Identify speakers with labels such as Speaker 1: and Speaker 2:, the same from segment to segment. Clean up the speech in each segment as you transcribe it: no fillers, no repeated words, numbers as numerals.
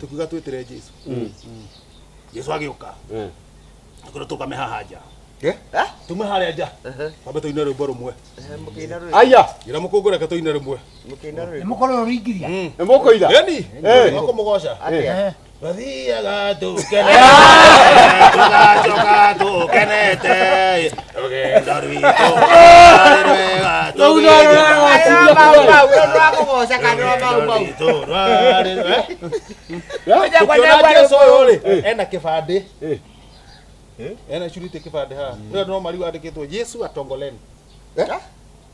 Speaker 1: tukiuga twitire Jesu Jesu agioka akoro tukame hahaja tume haria nja twambe tuine rwimbo rumwe aya ira mukungure ka tuine rumwe
Speaker 2: Mukoro ringiria
Speaker 1: mukoira yani mukumugoca Rathiaga tukenete tugacoka tukenete rugendo rwitũ tukiona Jesu ũyũ ena kĩbandĩ ena curite kĩbandĩ haha ĩyo no marĩu andĩkĩtwo Jesu atongoleni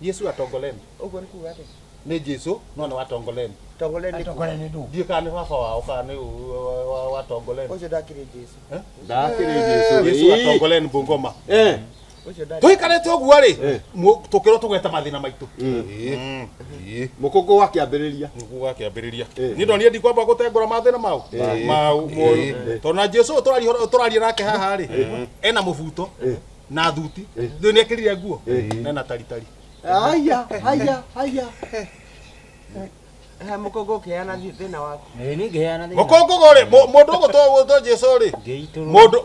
Speaker 1: Jesu atongoleni ũguo nĩ kuuga atĩa nĩ Jesu no nĩ watongoleni
Speaker 2: Tongoleni ndu
Speaker 1: ndiye kana baba wao kana watongoleni
Speaker 3: Ucio ndakire Jesu
Speaker 1: ndakire Jesu atongoleni Bungoma tuikarete ũguo rĩ tukĩrwo tũgeta mathĩna maitũ
Speaker 4: mũkũngũ wakĩambĩrĩria
Speaker 1: ni ndonire ndikwamba gũtengũra mathĩna mau tona Jesu tũraria nake haha rĩ ena mũbuto na thuti ndĩ nĩ ekĩrire nguo na ena taritari
Speaker 4: aya
Speaker 3: Mukongo kiana thina waku
Speaker 2: ni ngeana thina
Speaker 1: mukongo rĩ mũndũ ũgũtwo Jesu rĩ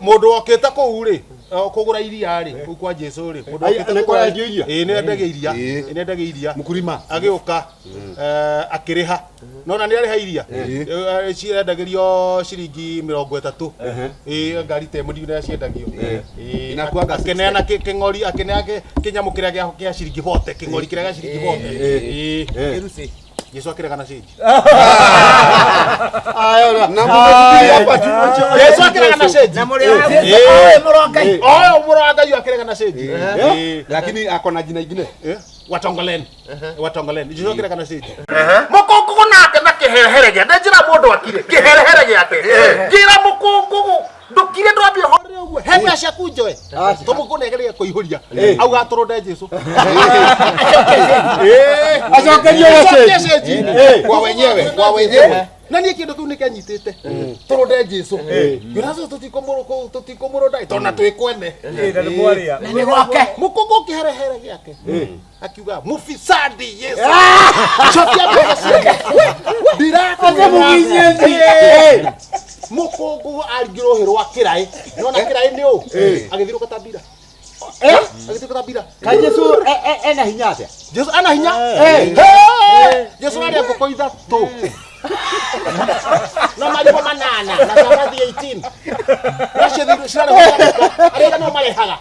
Speaker 1: mũndũ okĩte kũu rĩ kũgũra iria rĩ kũu kwa Jesu rĩ mũndũ okĩte kũgũra iria nĩ endagia iria
Speaker 4: mũkurima
Speaker 1: agĩũka akĩrĩha nona nĩ arĩha iria ciendagĩrio ciringi 30 ngari temũ ndiuna ciendagio akĩneana kĩng'ori akĩneana kĩnyamũ kĩrĩa gĩa ciringi 40 kĩng'ori kĩrĩa gĩa ciringi 40 kĩruci Jesu akĩrega na change
Speaker 4: aya na mũthuri hapa
Speaker 1: Jesu akĩrega na change
Speaker 3: na mũrĩ
Speaker 1: mũrongai akĩrega na change
Speaker 4: lakini akona jina ingine
Speaker 1: watongoleni Jesu akĩrega na change mũkũngũ nake na kĩherehere gĩa njĩra mũndũ akire kĩherehere gĩake njĩra mũkũngũ ndukire ndwambie hore ũguo he mbeca kunjoe tũmũkũnegeria kũihũria auga tũrũnde Jesu
Speaker 4: acokerio
Speaker 1: kwa wenyewe na niĩ kĩndũ kĩu nĩ kĩanyitĩte tũrũnde Jesu yonazo tũtikomũrũnda tona twĩkwene
Speaker 2: na ni gwake
Speaker 1: mũkũngũ kĩherehere gĩake akiuga mufisadi Yesu chokia mbeca ndirakuga mũkũngũ arigĩrũhĩrwo kĩraĩ nona kĩraĩ nĩ ũ agĩthirũka tabira agĩthirũka tabira
Speaker 4: ka Jesu ena hinya atĩa
Speaker 1: Jesu ana hinya Jesu arĩa ngũkũ ithatũ na maribo 8 na samadi 18 nacio cirarĩ arĩa no marehaga